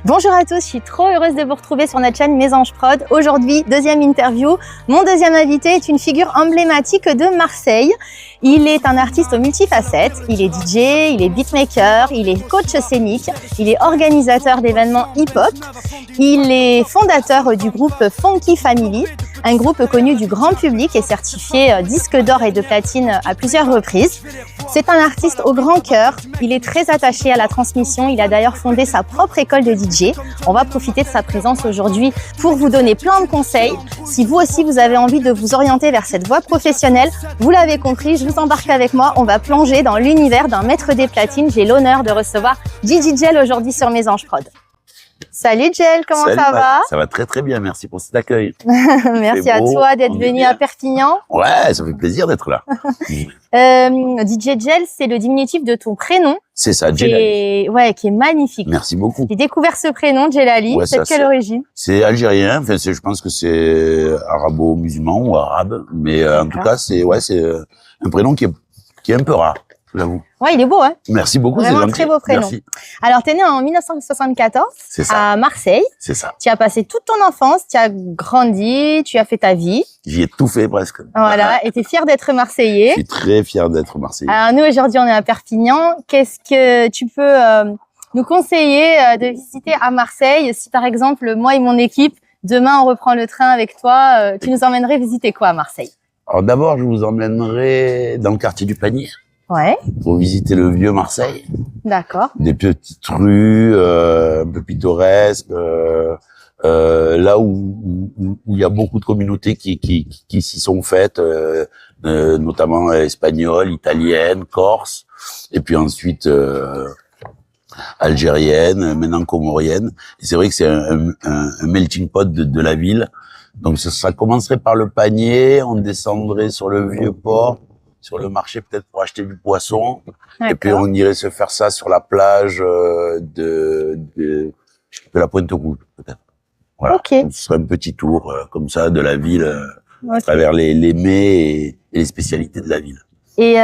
Bonjour à tous, je suis trop heureuse de vous retrouver sur notre chaîne Mes Anges Prod. Aujourd'hui, deuxième interview. Mon deuxième invité est une figure emblématique de Marseille. Il est un artiste aux multifacettes. Il est DJ, il est beatmaker, il est coach scénique, il est organisateur d'événements hip-hop. Il est fondateur du groupe Funky Family, un groupe connu du grand public et certifié disque d'or et de platine à plusieurs reprises. C'est un artiste au grand cœur, il est très attaché à la transmission, il a d'ailleurs fondé sa propre école de DJ. On va profiter de sa présence aujourd'hui pour vous donner plein de conseils. Si vous aussi vous avez envie de vous orienter vers cette voie professionnelle, vous l'avez compris, je vous embarque avec moi, on va plonger dans l'univers d'un maître des platines. J'ai l'honneur de recevoir Gigi Gel aujourd'hui sur Mes Anges Prod. Salut Gel, comment ça va? Ça va très très bien, merci pour cet accueil. Merci à toi d'être venu à Perpignan. Ouais, ça fait plaisir d'être là. DJ Gel, c'est le diminutif de ton prénom. C'est ça, Djelali. Ouais, qui est magnifique. Merci beaucoup. J'ai découvert ce prénom, Djelali. Ouais, c'est de quelle origine? C'est algérien, enfin je pense que c'est arabo-musulman ou arabe, mais en tout cas c'est un prénom qui est un peu rare, j'avoue. Ouais, il est beau, hein. Merci beaucoup, c'est gentil. gentil. Très beau prénom. Merci. Alors, t'es né en 1974 à Marseille. C'est ça. Tu as passé toute ton enfance, tu as grandi, tu as fait ta vie. J'y ai tout fait presque. Voilà, et t'es fier d'être Marseillais. Je suis très fier d'être Marseillais. Alors, nous, aujourd'hui, on est à Perpignan. Qu'est-ce que tu peux nous conseiller de visiter à Marseille? Si, par exemple, moi et mon équipe, demain, on reprend le train avec toi, tu nous emmènerais visiter quoi à Marseille? Alors d'abord, je vous emmènerai dans le quartier du Panier. Ouais. Pour visiter le vieux Marseille. D'accord. Des petites rues un peu pittoresques, là où il y a beaucoup de communautés qui s'y sont faites, notamment espagnoles, italiennes, corses, et puis ensuite algériennes, maintenant comoriennes. Et c'est vrai que c'est un melting pot de la ville. Donc ça commencerait par le Panier, on descendrait sur le vieux port, sur le marché peut-être pour acheter du poisson, et puis on irait se faire ça sur la plage de la Pointe-Rouge peut-être. Voilà. Okay. Ce serait un petit tour comme ça de la ville à travers les mets et les spécialités de la ville. Et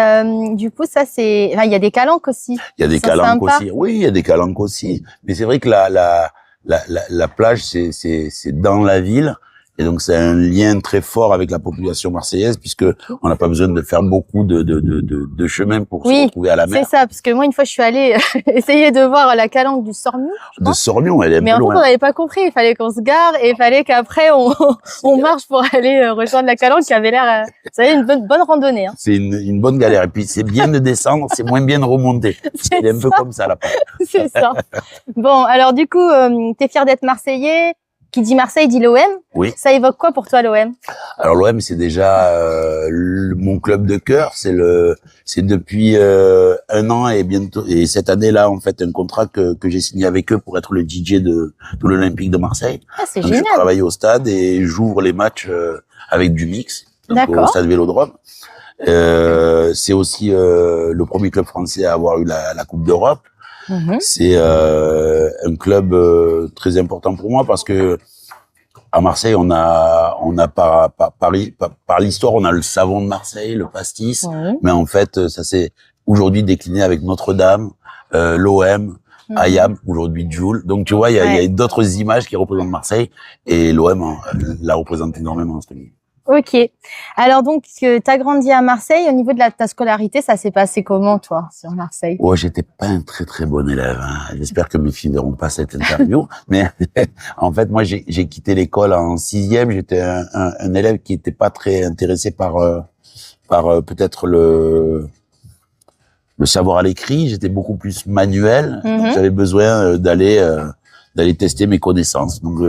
du coup, ça c'est, enfin, il y a des calanques aussi. Il y a des calanques aussi. Oui, il y a des calanques aussi. Mais c'est vrai que la plage c'est dans la ville. Et donc c'est un lien très fort avec la population marseillaise puisque on n'a pas besoin de faire beaucoup de chemin pour se retrouver à la mer. C'est ça, parce que moi une fois je suis allée essayer de voir la calanque du Sormion. De Sormion, elle est un peu loin. Mais en fait on n'avait pas compris, il fallait qu'on se gare et il fallait qu'après on marche pour aller rejoindre la calanque qui avait l'air, ça avait une bonne randonnée. Hein. C'est une bonne galère et puis c'est bien de descendre, c'est moins bien de remonter. C'est un peu comme ça là-bas. C'est ça. Bon, alors du coup, t'es fier d'être Marseillais. Qui dit Marseille dit l'OM. Oui. Ça évoque quoi pour toi l'OM? Alors l'OM c'est déjà mon club de cœur. C'est depuis un an et bientôt et cette année-là en fait un contrat que j'ai signé avec eux pour être le DJ de l'Olympique de Marseille. Ah, c'est donc génial. Je travaille au stade et j'ouvre les matchs avec du mix au stade Vélodrome. C'est aussi le premier club français à avoir eu la Coupe d'Europe. C'est un club très important pour moi parce que à Marseille on a par l'histoire on a le savon de Marseille, le pastis, mais en fait ça s'est aujourd'hui décliné avec Notre-Dame, l'OM, Ayam, aujourd'hui Joule. Donc tu vois il y a d'autres images qui représentent Marseille et l'OM la représente énormément cette année. Ok. Alors donc, t'as grandi à Marseille. Au niveau de ta scolarité, ça s'est passé comment, toi, sur Marseille? Oh, j'étais pas un très très bon élève. Hein. J'espère que mes filles n'auront pas cette interview. Mais en fait, moi, j'ai quitté l'école en 6e. J'étais un élève qui était pas très intéressé par peut-être le savoir à l'écrit. J'étais beaucoup plus manuel. J'avais besoin d'aller tester mes connaissances. Donc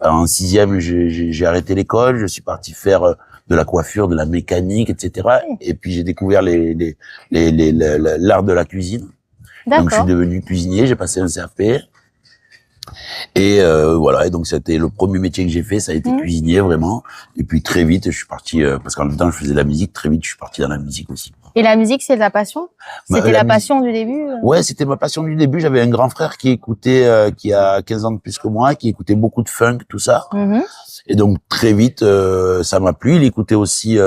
en 6e, j'ai arrêté l'école, je suis parti faire de la coiffure, de la mécanique, etc. Et puis j'ai découvert l'art de la cuisine. Donc je suis devenu cuisinier, j'ai passé un CAP. Et voilà, et donc c'était le premier métier que j'ai fait, ça a été cuisinier vraiment. Et puis très vite, je suis parti parce qu'en même temps je faisais de la musique, très vite je suis parti dans la musique aussi. Et la musique, c'est ta passion? C'était la passion du début? Ouais, c'était ma passion du début. J'avais un grand frère qui écoutait, qui a 15 ans de plus que moi, qui écoutait beaucoup de funk, tout ça. Et donc très vite, ça m'a plu. Il écoutait aussi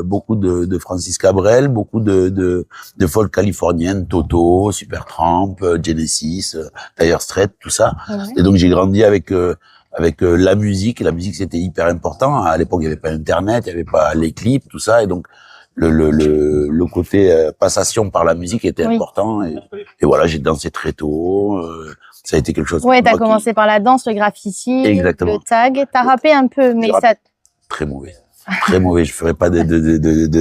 beaucoup de Francis Cabrel, beaucoup de folk californienne, Toto, Supertramp, Genesis, Dire Straits, tout ça. Et donc j'ai grandi avec la musique. Et la musique, c'était hyper important. À l'époque, il n'y avait pas Internet, il n'y avait pas les clips, tout ça. Et donc le côté passation par la musique était important. Et voilà, j'ai dansé très tôt. Ça a été quelque chose. Ouais, t'as commencé par la danse, le graffiti, exactement. Le tag. T'as rappé un peu, mais ça. Très mauvais. Très mauvais. Je ferais pas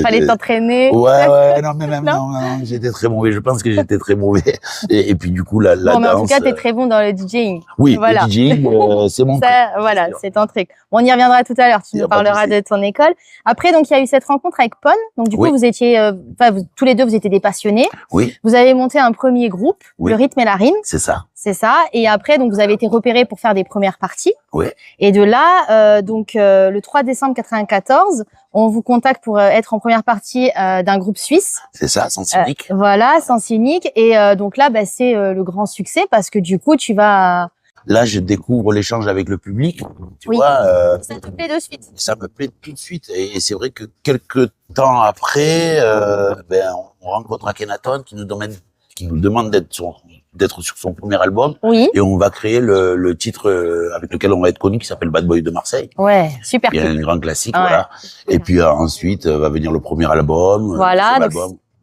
Fallait t'entraîner. Ouais, non, mais même, non, j'étais très mauvais. Je pense que j'étais très mauvais. Et puis, du coup, la bon, mais danse. En tout cas, t'es très bon dans le DJing. Oui, voilà. Le DJing, c'est mon truc. Voilà, c'est ton truc. Bon, on y reviendra tout à l'heure. Tu nous parleras de ton école. Après, donc, il y a eu cette rencontre avec Pon. Donc, du coup, vous étiez, tous les deux, vous étiez des passionnés. Oui. Vous avez monté un premier groupe, Le Rythme et la Rime. C'est ça. C'est ça. Et après, donc, vous avez été repérés pour faire des premières parties. Oui. Et de là, le 3 décembre 94, on vous contacte pour être en première partie d'un groupe suisse. C'est ça, Sens Unique. Voilà, Sens Unique. Et donc là, c'est le grand succès parce que du coup, tu vas... Là, je découvre l'échange avec le public. Tu vois, ça te plaît de suite. Ça me plaît tout de suite. Et c'est vrai que quelques temps après, on rencontre Akhenaton qui nous demande d'être sur son premier album. Oui. Et on va créer le titre avec lequel on va être connu, qui s'appelle Bad Boy de Marseille. Ouais, super. Il y a un grand classique, voilà. Et puis ensuite va venir le premier album. Voilà.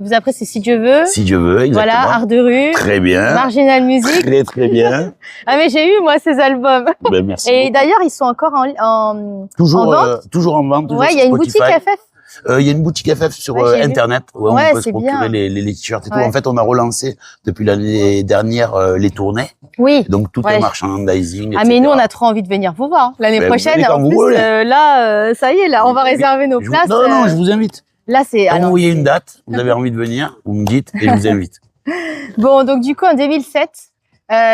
Vous après, c'est Si Dieu veut. Si Dieu veut, exactement. Voilà, Art de rue. Très bien. Marginal Music. Très, très bien. Ah, mais j'ai eu, moi, ces albums. Ben, merci. Et d'ailleurs, ils sont encore en vente. Toujours en vente. Ouais, il y a une boutique FF. Il y a une boutique FF sur Internet où on peut se procurer les t-shirts et tout. En fait, on a relancé depuis l'année dernière les tournées. Oui. Donc, tout est merchandising, etc. Ah, mais nous, on a trop envie de venir vous voir. L'année prochaine, en plus, là, ça y est, là, on va réserver nos places. Non, je vous invite. Là, c'est... Quand vous voyez une date, vous avez envie de venir, vous me dites et je vous invite. Bon, donc du coup, en 2007,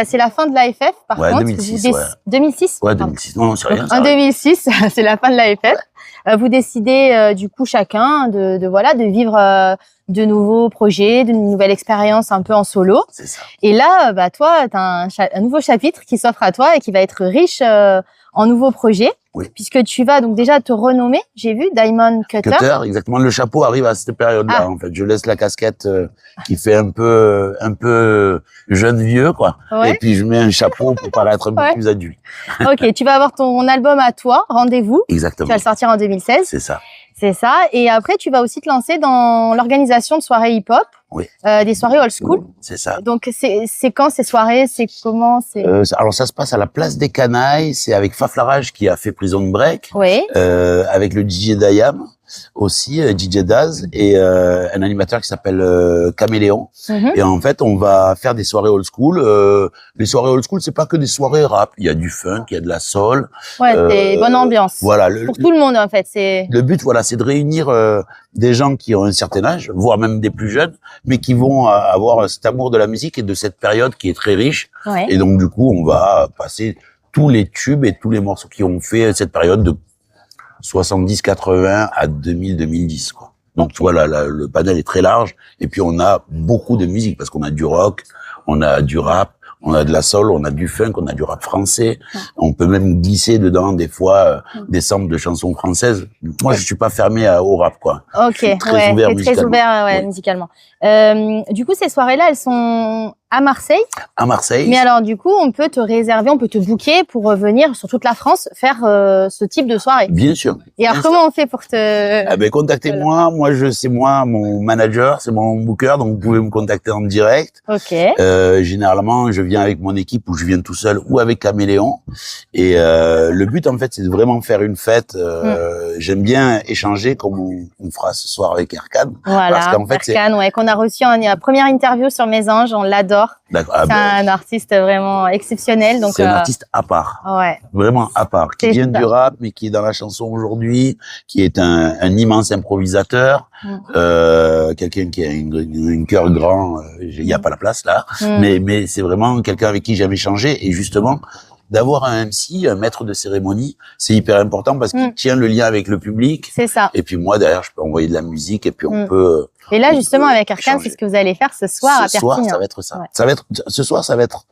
c'est la fin de l'AFF, par contre. 2006, 2006 Ouais, 2006. Non, c'est rien. En 2006, c'est la fin de l'AFF. Vous décidez, du coup, chacun de vivre de nouveaux projets, de nouvelles expériences un peu en solo. C'est ça. Et là, toi, t'as un nouveau chapitre qui s'offre à toi et qui va être riche en nouveaux projets. Oui. Puis tu vas donc déjà te renommer, j'ai vu, Diamond Cutter. Exactement. Le chapeau arrive à cette période-là, en fait. Je laisse la casquette qui fait un peu jeune vieux, quoi. Ouais. Et puis je mets un chapeau pour paraître un peu plus adulte. Ok, tu vas avoir ton album à toi, Rendez-vous. Exactement. Tu vas le sortir en 2016. C'est ça. C'est ça. Et après, tu vas aussi te lancer dans l'organisation de soirées hip-hop. Oui. Des soirées old school. C'est ça. Donc, c'est quand ces soirées? C'est comment? Alors, ça se passe à la place des Canailles. C'est avec Faflarage qui a fait Prison Break. Oui. Avec le DJ Dayam aussi, DJ Daz, et un animateur qui s'appelle Caméléon. Et en fait, on va faire des soirées old school. Les soirées old school, c'est pas que des soirées rap. Il y a du funk, il y a de la soul. Ouais, c'est bonne ambiance. Voilà. Pour tout le monde, en fait. Le but, c'est de réunir des gens qui ont un certain âge, voire même des plus jeunes, mais qui vont avoir cet amour de la musique et de cette période qui est très riche. Ouais. Et donc, du coup, on va passer tous les tubes et tous les morceaux qui ont fait cette période de 70-80 à 2000-2010, quoi. Donc, tu vois, le panel est très large. Et puis, on a beaucoup de musique parce qu'on a du rock, on a du rap, on a de la soul, on a du funk, on a du rap français. On peut même glisser dedans, des fois, des samples de chansons françaises. Moi, je suis pas fermé au rap, quoi. Ok, je suis très ouvert musicalement. Très ouvert, musicalement. Du coup, ces soirées-là, elles sont à Marseille. À Marseille. Mais alors, du coup, on peut te réserver, on peut te booker pour venir sur toute la France faire ce type de soirée. Bien sûr. Et alors, comment on fait pour te... Contactez-moi. Voilà. C'est moi, mon manager, c'est mon booker, donc vous pouvez me contacter en direct. Ok. Généralement, je viens avec mon équipe ou je viens tout seul ou avec Caméléon. Et le but, en fait, c'est de vraiment faire une fête. J'aime bien échanger comme on fera ce soir avec Erkan. Voilà, parce qu'en fait, Erkan, qu'on a reçu en première interview sur Mésange, on l'adore. C'est un artiste vraiment exceptionnel. Donc c'est un artiste à part. Ouais. Vraiment à part. Qui vient du rap, mais qui est dans la chanson aujourd'hui, qui est un immense improvisateur, quelqu'un qui a un cœur grand. Il n'y a pas la place là. Mais c'est vraiment quelqu'un avec qui j'aime échanger. Et justement, d'avoir un MC, un maître de cérémonie, c'est hyper important parce qu'il tient le lien avec le public. C'est ça. Et puis moi, derrière, je peux envoyer de la musique et puis on peut Et là, justement, avec Arcane, c'est ce que vous allez faire ce soir à Perpignan. Ce soir, ça va être ça. Ouais. Ce soir, ça va être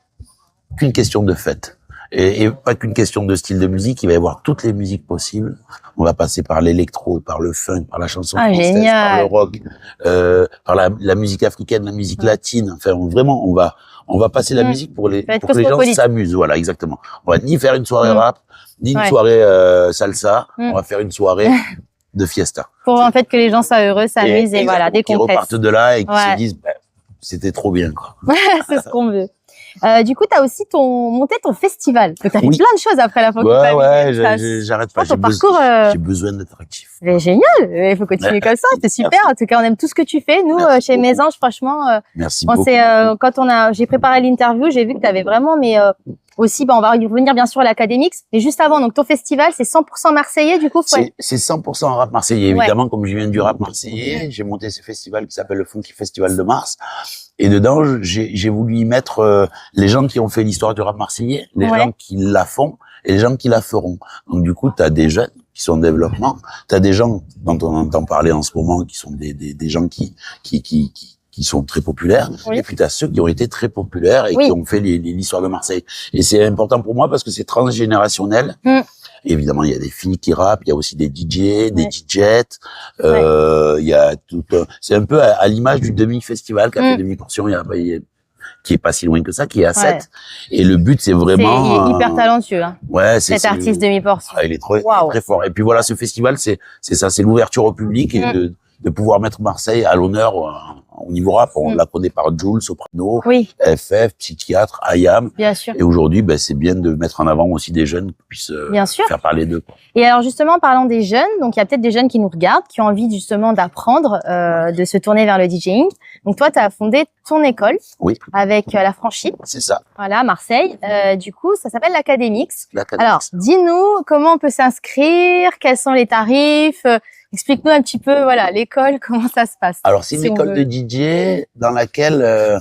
qu'une question de fête. Et pas qu'une question de style de musique, il va y avoir toutes les musiques possibles. On va passer par l'électro, par le funk, par la chanson française, génial. par le rock, par la musique africaine, la musique latine. Enfin, vraiment, on va passer la musique pour que les gens s'amusent. Voilà, exactement. On va ni faire une soirée rap, ni une soirée salsa. On va faire une soirée de fiesta. Pour en fait que les gens soient heureux, s'amusent et voilà, décompressent. Qu'ils repartent de là et qu'ils se disent, c'était trop bien, quoi. C'est ce qu'on veut. Du coup, tu as aussi monté ton festival. Donc, tu as fait plein de choses après la fois que j'arrête pas. J'ai besoin d'être actif. Mais génial. Il faut continuer comme ça. C'est super. En tout cas, on aime tout ce que tu fais. Nous, chez Mésange, franchement, merci beaucoup. Quand j'ai préparé l'interview, j'ai vu que tu avais vraiment, aussi, on va y revenir bien sûr à l'Académix. Mais juste avant, donc ton festival, c'est 100% marseillais, du coup, c'est 100% rap marseillais. Évidemment, comme je viens du rap marseillais, j'ai monté ce festival qui s'appelle le Funky Festival de Mars. Et dedans, j'ai voulu y mettre les gens qui ont fait l'histoire du rap marseillais, les gens qui la font et les gens qui la feront. Donc du coup, tu as des jeunes qui sont en développement, tu as des gens dont on entend parler en ce moment qui sont des gens qui sont très populaires, et puis tu as ceux qui ont été très populaires et qui ont fait l'histoire de Marseille. Et c'est important pour moi parce que c'est transgénérationnel. Évidemment, il y a des filles qui rappent, il y a aussi des DJ, des DJettes, il y a tout. C'est un peu à l'image du demi-festival qu'a fait Demi-Portion, qui est pas si loin que ça, qui est à 7. Et le but, c'est vraiment. Il est hyper talentueux. Hein. Cet artiste Demi-Portion. Il est très fort. Et puis voilà, ce festival, c'est ça, c'est l'ouverture au public et de pouvoir mettre Marseille à l'honneur au niveau rap. On la connaît par Jul, Soprano, FF, Psychiatre, IAM. Bien sûr. Et aujourd'hui, c'est bien de mettre en avant aussi des jeunes qui puissent faire parler d'eux. Et alors justement, parlant des jeunes, donc il y a peut-être des jeunes qui nous regardent, qui ont envie justement d'apprendre, de se tourner vers le DJing. Donc toi, tu as fondé ton école avec la franchise. C'est ça. Voilà, à Marseille. Du coup, ça s'appelle l'Académix. Alors, dis-nous comment on peut s'inscrire, quels sont les tarifs. Explique-nous un petit peu, l'école, comment ça se passe. Alors, c'est une école de DJ dans laquelle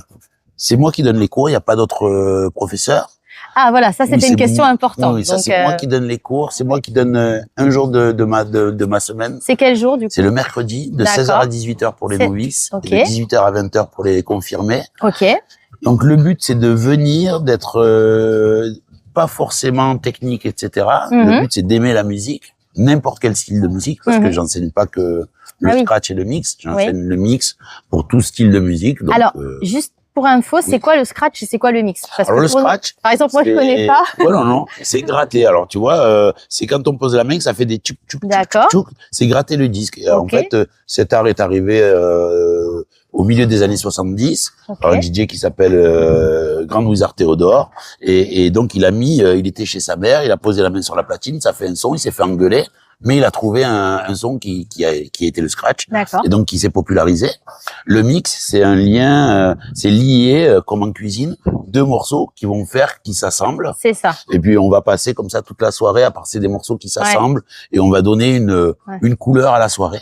c'est moi qui donne les cours, il n'y a pas d'autres professeurs. Ah, voilà, ça, c'était une question importante. Oui, ça, c'est moi qui donne les cours, c'est moi qui donne un jour de ma semaine. C'est quel jour, du coup? C'est le mercredi, de 16h à 18h pour les novices, et de 18h à 20h pour les confirmés. Donc, le but, c'est de venir, d'être pas forcément technique, etc. Le but, c'est d'aimer la musique. N'importe quel style de musique, parce que j'enseigne pas que le scratch et le mix, j'enseigne le mix pour tout style de musique. Donc, alors, juste pour info, c'est quoi le scratch et c'est quoi le mix? Parce alors, que le scratch, par exemple, moi je connais pas. Non, c'est gratter. Alors tu vois, c'est quand on pose la main que ça fait des tchouk tchouk tchouk tchouk. C'est gratter le disque. En fait, cet art est arrivé au milieu des années 70 par un DJ qui s'appelle Grand Wizard Théodore, et donc il était chez sa mère, il a posé la main sur la platine, ça fait un son, il s'est fait engueuler, mais il a trouvé un son qui a été le scratch, et donc qui s'est popularisé. Le mix, c'est un lien, c'est lié comme en cuisine, deux morceaux qui s'assemblent. C'est ça. Et puis on va passer comme ça toute la soirée à passer des morceaux qui s'assemblent, et on va donner une couleur à la soirée.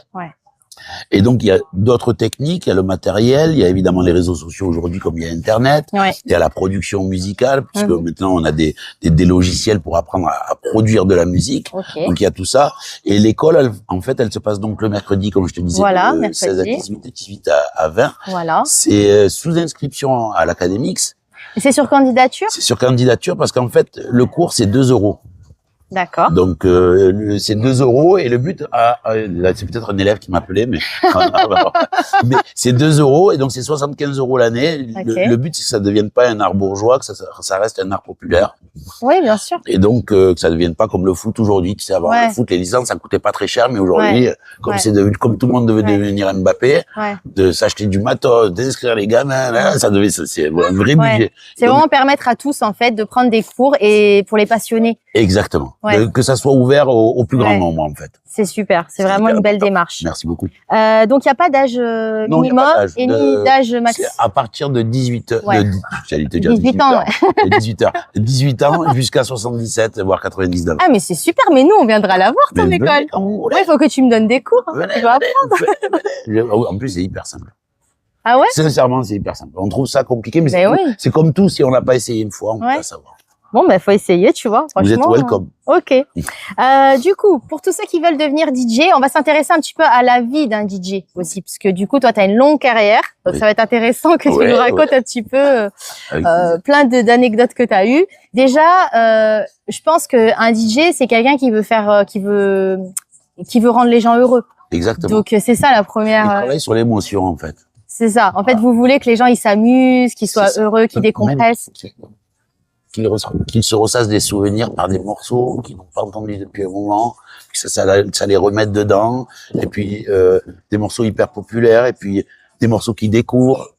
Et donc, il y a d'autres techniques, il y a le matériel, il y a évidemment les réseaux sociaux aujourd'hui comme il y a Internet, il y a la production musicale, puisque maintenant on a des logiciels pour apprendre à produire de la musique. Donc, il y a tout ça. Et l'école, elle se passe donc le mercredi, comme je te disais, de 16 à 18, de 18 à 20. C'est sous inscription à l'Académix. Et c'est sur candidature? C'est sur candidature parce qu'en fait, le cours, c'est 2 €. D'accord. Donc c'est 2 € et le but, là c'est peut-être un élève qui m'appelait, mais c'est 2 € et donc c'est 75 € l'année. Le but c'est que ça ne devienne pas un art bourgeois, que ça reste un art populaire. Oui, bien sûr. Et donc que ça ne devienne pas comme le foot aujourd'hui. Tu sais, avant le foot, les licences ça coûtait pas très cher, mais aujourd'hui, comme tout le monde devait devenir Mbappé, de s'acheter du matos, d'inscrire les gamins, là, c'est un vrai budget. C'est vraiment permettre à tous en fait de prendre des cours et pour les passionnés. Exactement. Que ça soit ouvert au plus grand nombre, en fait. C'est super. C'est vraiment une belle démarche. Merci beaucoup. Donc, il n'y a pas d'âge minimum et ni d'âge max. À partir de 18 heures. J'allais te dire 18 ans. 18 ans jusqu'à 77, voire 99. Ah, mais c'est super. Mais nous, on viendra la voir, ton école. Il faut que tu me donnes des cours. Tu vas apprendre. En plus, c'est hyper simple. Ah ouais? Sincèrement, c'est hyper simple. On trouve ça compliqué, mais c'est comme tout. Si on l'a pas essayé une fois, on peut pas savoir. Bon, ben, faut essayer, tu vois. Vous êtes Franchement. welcome. Ok. Du coup, pour tous ceux qui veulent devenir DJ, on va s'intéresser un petit peu à la vie d'un DJ aussi, parce que du coup, toi, tu as une longue carrière, donc ça va être intéressant que tu nous racontes un petit peu plein d'anecdotes que tu as eues. Déjà, je pense qu'un DJ, c'est quelqu'un qui veut faire, qui veut rendre les gens heureux. Exactement. Donc c'est ça la première. Il travaille sur l'émotion en fait. C'est ça. En fait, vous voulez que les gens ils s'amusent, qu'ils soient heureux, qu'ils décompressent. Qu'ils se ressassent des souvenirs par des morceaux qu'ils n'ont pas entendus depuis un moment, que ça les remette dedans, et puis des morceaux hyper populaires, et puis des morceaux qu'ils découvrent.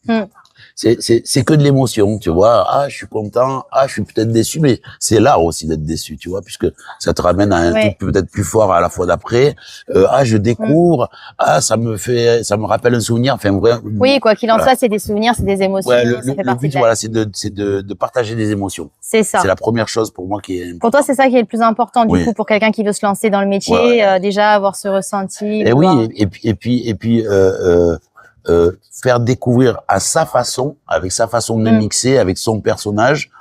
C'est que de l'émotion, tu vois. Ah, je suis content, ah, je suis peut-être déçu, mais c'est l'art aussi d'être déçu, tu vois, puisque ça te ramène à un truc peut-être plus fort à la fois d'après. Ah, je découvre, ah, ça me rappelle un souvenir. Enfin, oui, quoi qu'il en soit, c'est des souvenirs, c'est des émotions. Ouais, le but, voilà, c'est de partager des émotions. C'est ça. C'est la première chose pour moi qui est. Pour toi, c'est ça qui est le plus important, du coup, pour quelqu'un qui veut se lancer dans le métier, déjà avoir ce ressenti. Et oui, et puis, faire découvrir à sa façon, avec sa façon de mixer, avec son personnage,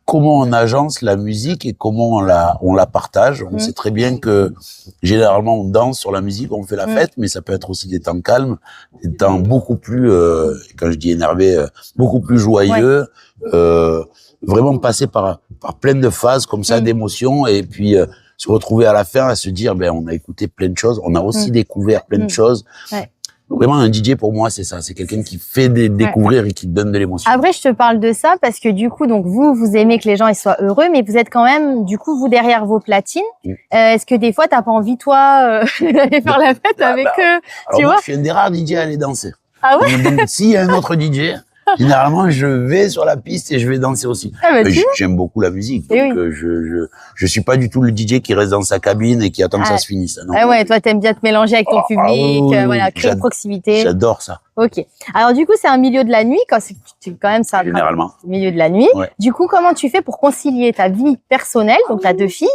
comment on agence la musique et comment on la partage. On sait très bien que généralement on danse sur la musique, on fait la fête, mais ça peut être aussi des temps calmes, des temps beaucoup plus, quand je dis énervé, beaucoup plus joyeux. Vraiment passer par plein de phases comme ça d'émotions, et puis se retrouver à la fin à se dire ben on a écouté plein de choses, on a aussi découvert plein de choses. Vraiment, un DJ, pour moi, c'est ça. C'est quelqu'un qui fait découvrir et qui donne de l'émotion. Après, je te parle de ça parce que du coup, donc vous aimez que les gens ils soient heureux, mais vous êtes quand même, du coup, vous derrière vos platines. Est-ce que des fois, t'as pas envie, toi, d'aller faire la fête avec eux? Tu vois? Je suis un des rares DJ à aller danser. Ah ouais? Donc, s'il y a un autre DJ, généralement, je vais sur la piste et je vais danser aussi. J'aime beaucoup la musique. Donc, je suis pas du tout le DJ qui reste dans sa cabine et qui attend que ça se finisse. Non. Ah ouais, toi, t'aimes bien te mélanger avec ton public, voilà, créer une proximité. J'adore ça. Ok. Alors, du coup, c'est un milieu de la nuit, quand même, ça. Généralement. Milieu de la nuit. Du coup, comment tu fais pour concilier ta vie personnelle, donc t'as 2 filles,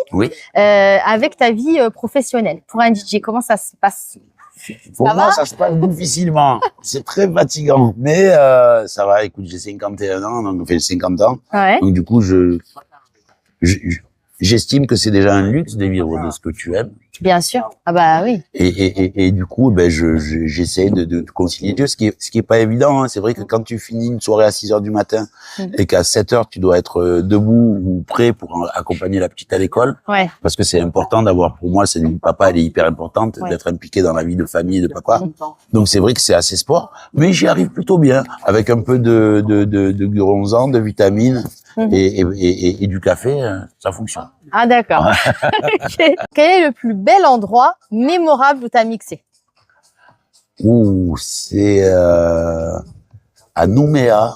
avec ta vie professionnelle? Pour un DJ, comment ça se passe? Pour moi, ça se passe difficilement. C'est très fatigant. Mais ça va, écoute, j'ai 51 ans, donc enfin 50 ans. Donc du coup, j'estime que c'est déjà un luxe de vivre de ce que tu aimes. Bien sûr. Ah bah oui. Et du coup, ben j'essaie de concilier deux, ce qui est pas évident. Hein. C'est vrai que quand tu finis une soirée à 6 heures du matin et qu'à 7 heures tu dois être debout ou prêt pour accompagner la petite à l'école, parce que c'est important d'avoir, pour moi, c'est du papa, elle est hyper importante d'être impliqué dans la vie de famille de papa. Donc c'est vrai que c'est assez sport, mais j'y arrive plutôt bien avec un peu de guronzan, de vitamines et du café, ça fonctionne. Ah d'accord. Okay. Quel est le plus bel endroit mémorable où tu as mixé? C'est à Nouméa,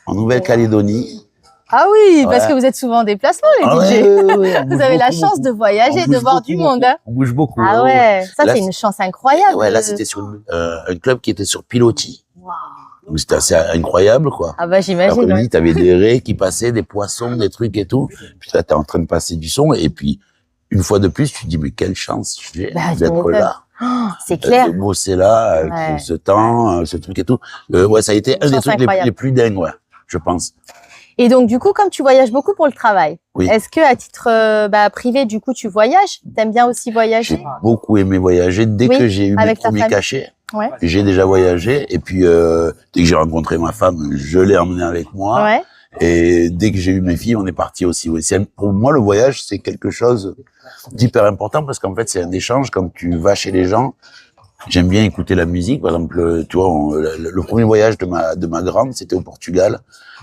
en Nouvelle-Calédonie. Ah oui, parce que vous êtes souvent en déplacement, les DJ. Vous avez la chance de voyager, de voir du monde. Hein. On bouge beaucoup. Ah ouais, ça c'est une chance incroyable. Ouais, là c'était sur un club qui était sur pilotis. Wow. Donc c'était assez incroyable, quoi. Ah bah j'imagine. Après, t'avais des raies qui passaient, des poissons, des trucs et tout. Puis là, t'es en train de passer du son. Et puis, une fois de plus, tu te dis, mais quelle chance j'ai d'être là. Oh, c'est clair. De bosser là, avec ce temps, ce truc et tout. Ça a été un des trucs les plus dingues, je pense. Et donc, du coup, comme tu voyages beaucoup pour le travail, est-ce que à titre privé, du coup, tu voyages? T'aimes bien aussi voyager? J'ai beaucoup aimé voyager. Dès que j'ai eu mes premiers cachets, j'ai déjà voyagé. Et puis, dès que j'ai rencontré ma femme, je l'ai emmenée avec moi. Ouais. Et dès que j'ai eu mes filles, on est parti aussi. Pour moi, le voyage, c'est quelque chose d'hyper important parce qu'en fait, c'est un échange. Quand tu vas chez les gens, j'aime bien écouter la musique. Par exemple, tu vois, le premier voyage de ma grande, c'était au Portugal.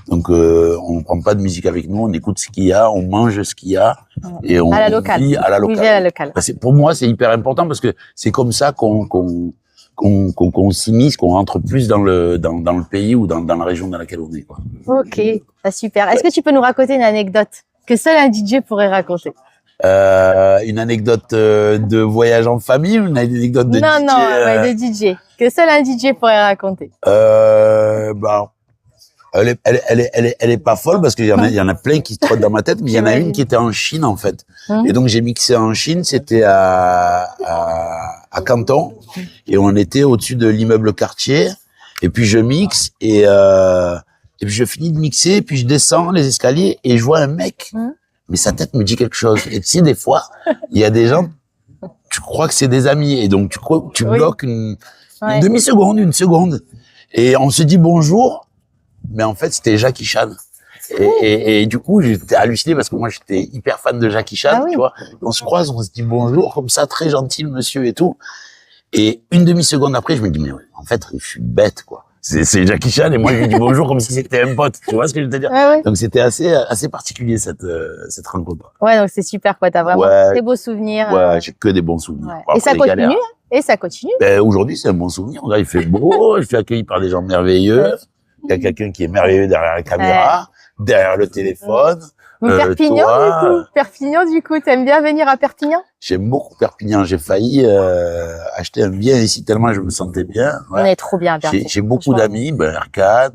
Donc, on ne prend pas de musique avec nous, on écoute ce qu'il y a, on mange ce qu'il y a et on vit à la locale. Pour moi, c'est hyper important parce que c'est comme ça qu'on s'immisce, qu'on rentre plus dans le pays ou dans la région dans laquelle on est, quoi. Ok, super. Est-ce que tu peux nous raconter une anecdote que seul un DJ pourrait raconter? Une anecdote de voyage en famille ou une anecdote de DJ? Non, de DJ. Que seul un DJ pourrait raconter. Elle est pas folle parce qu'il y en a plein qui trottent dans ma tête, mais il y en a une qui était en Chine, en fait. Et donc, j'ai mixé en Chine, c'était à Canton. Et on était au-dessus de l'immeuble Cartier. Et puis, je mixe et Et puis je finis de mixer, puis je descends les escaliers et je vois un mec, mais sa tête me dit quelque chose. Et tu sais, des fois, il y a des gens, tu crois que c'est des amis, et donc tu bloques une demi-seconde, une seconde. Et on se dit bonjour, mais en fait, c'était Jackie Chan. Et du coup, j'étais halluciné parce que moi, j'étais hyper fan de Jackie Chan, tu vois. On se croise, on se dit bonjour, comme ça, très gentil le monsieur et tout. Et une demi-seconde après, je me dis, mais en fait, je suis bête, quoi. C'est Jackie Chan et moi, je lui dis bonjour comme si c'était un pote. Tu vois ce que je veux te dire? Donc, c'était assez particulier, cette rencontre. Ouais, donc c'est super, quoi. T'as vraiment très beaux souvenirs. Ouais, j'ai que des bons souvenirs. Bon, et ça continue, et ça continue. Ben, aujourd'hui, c'est un bon souvenir. Là, il fait beau, je suis accueilli par des gens merveilleux. Il y a quelqu'un qui est merveilleux derrière la caméra, derrière le téléphone. Perpignan, du coup. Perpignan, du coup. T'aimes bien venir à Perpignan? J'aime beaucoup Perpignan. J'ai failli acheter un bien ici tellement je me sentais bien. Ouais. On est trop bien à Perpignan. J'ai beaucoup d'amis, Erkan,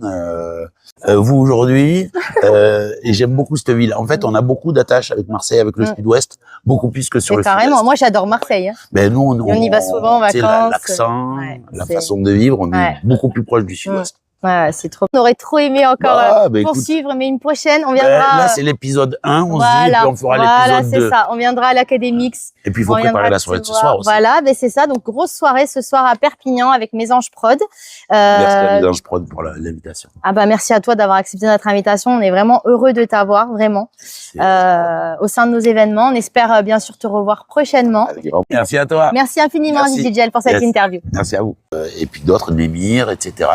vous aujourd'hui, et j'aime beaucoup cette ville. En fait, on a beaucoup d'attaches avec Marseille, avec le Sud-Ouest, beaucoup plus que sur le Sud-Est. Carrément. Moi, j'adore Marseille. Hein. Ben nous, on y va souvent en vacances. L'accent, la façon de vivre, on est beaucoup plus proche du Sud-Ouest. Ouais, c'est trop. On aurait trop aimé encore poursuivre, mais une prochaine, on viendra. Là, c'est l'épisode 1, on se dit, puis on fera l'épisode 2. Voilà, c'est ça. On viendra à l'Académix. Et puis, il faut préparer la soirée de ce soir aussi. Voilà, ben c'est ça. Donc, grosse soirée ce soir à Perpignan avec Mésange Prod. Merci à Mésange Prod pour l'invitation. Ah bah, merci à toi d'avoir accepté notre invitation. On est vraiment heureux de t'avoir, vraiment, au sein de nos événements. On espère bien sûr te revoir prochainement. Merci à toi. Merci infiniment, DJ, pour cette interview. Merci à vous. Et puis d'autres, Némir, etc.